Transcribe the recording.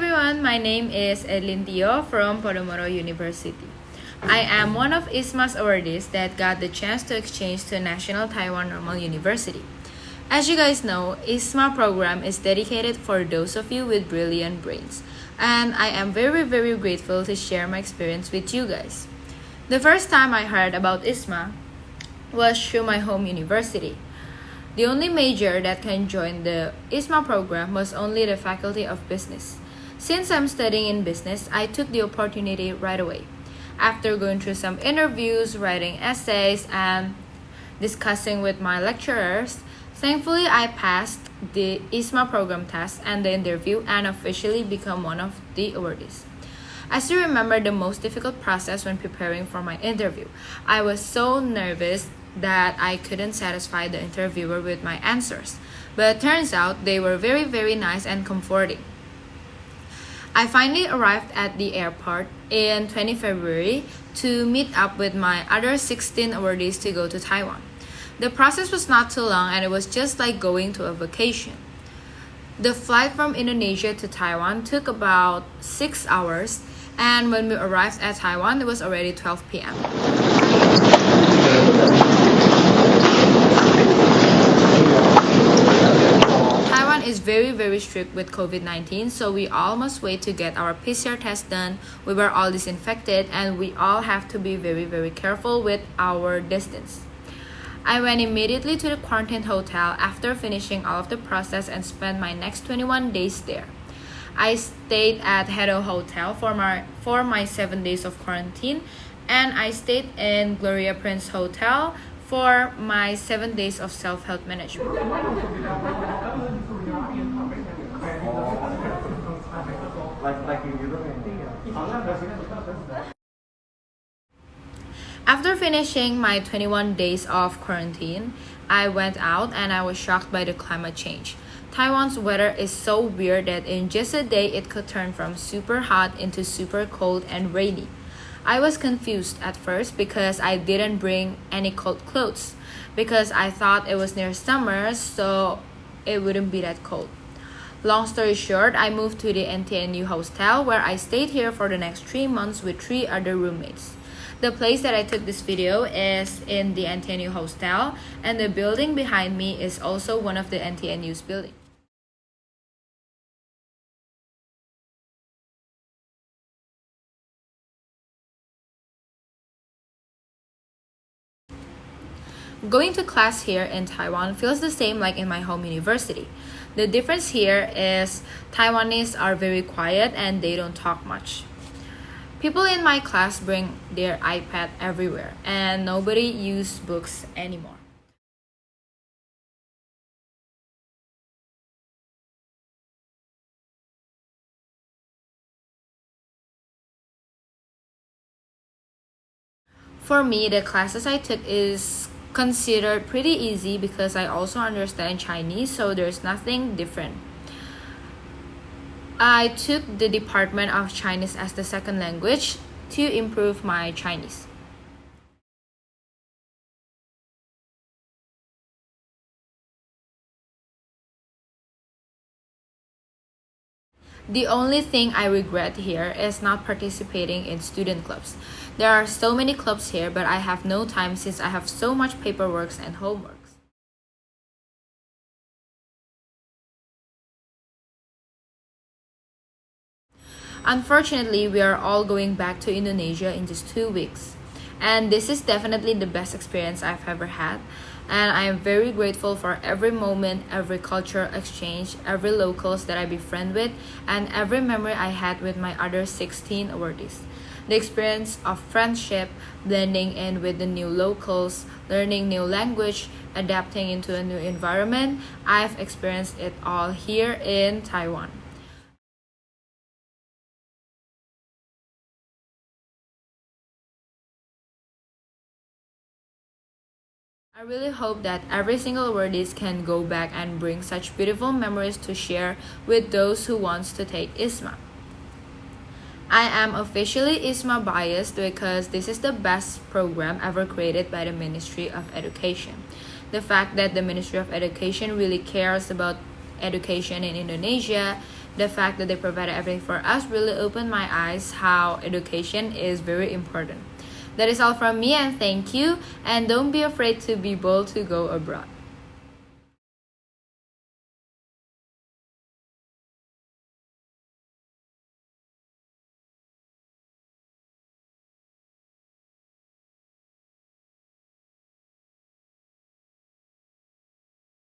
everyone, my name is Edlin Tio from Podomoro University. I am one of IISMA's awardees that got the chance to exchange to National Taiwan Normal University. As you guys know, IISMA program is dedicated for those of you with brilliant brains, and I am very grateful to share my experience with you guys. The first time I heard about IISMA was through my home university. The only major that can join the IISMA program was only the Faculty of Business. Since I'm studying in business, I took the opportunity right away. After going through some interviews, writing essays, and discussing with my lecturers, thankfully I passed the IISMA program test and the interview and officially become one of the awardees. I still remember the most difficult process when preparing for my interview. I was so nervous that I couldn't satisfy the interviewer with my answers, but it turns out they were very nice and comforting. I finally arrived at the airport in 20 February to meet up with my other 16 awardees to go to Taiwan. The process was not too long and it was just like going to a vacation. The flight from Indonesia to Taiwan took about 6 hours, and when we arrived at Taiwan, it was already 12 p.m. Taiwan is very strict with COVID-19, so we all must wait to get our PCR test done. We were all disinfected and we all have to be very careful with our distance. I went immediately to the quarantine hotel after finishing all of the process and spent my next 21 days there. I stayed at Hedo Hotel for my 7 days of quarantine, and I stayed in Gloria Prince Hotel for my 7 days of self-health management. After finishing my 21 days of quarantine, I went out and I was shocked by the climate change. Taiwan's weather is so weird that in just a day it could turn from super hot into super cold and rainy. I was confused at first because I didn't bring any cold clothes because I thought it was near summer, so it wouldn't be that cold. Long story short, I moved to the NTNU hostel where I stayed here for the next 3 months with 3 other roommates. The place that I took this video is in the NTNU hostel, and the building behind me is also one of the NTNU's buildings. Going to class here in Taiwan feels the same like in my home university. The difference here is Taiwanese are very quiet and they don't talk much. People in my class bring their iPad everywhere and nobody uses books anymore. For me, the classes I took is considered pretty easy because I also understand Chinese, so there's nothing different. I took the Department of Chinese as the second language to improve my Chinese. The only thing I regret here is not participating in student clubs. There are so many clubs here, but I have no time since I have so much paperwork and homeworks. Unfortunately, we are all going back to Indonesia in just 2 weeks. And this is definitely the best experience I've ever had. And I am very grateful for every moment, every cultural exchange, every locals that I befriend with, and every memory I had with my other 16 awardees. The experience of friendship, blending in with the new locals, learning new language, adapting into a new environment, I've experienced it all here in Taiwan. I really hope that every single awardees can go back and bring such beautiful memories to share with those who wants to take IISMA. I am officially IISMA biased because this is the best program ever created by the Ministry of Education. The fact that the Ministry of Education really cares about education in Indonesia The fact that they provided everything for us really opened my eyes how education is very important. That is all from me, and thank you, and don't be afraid to be bold to go abroad.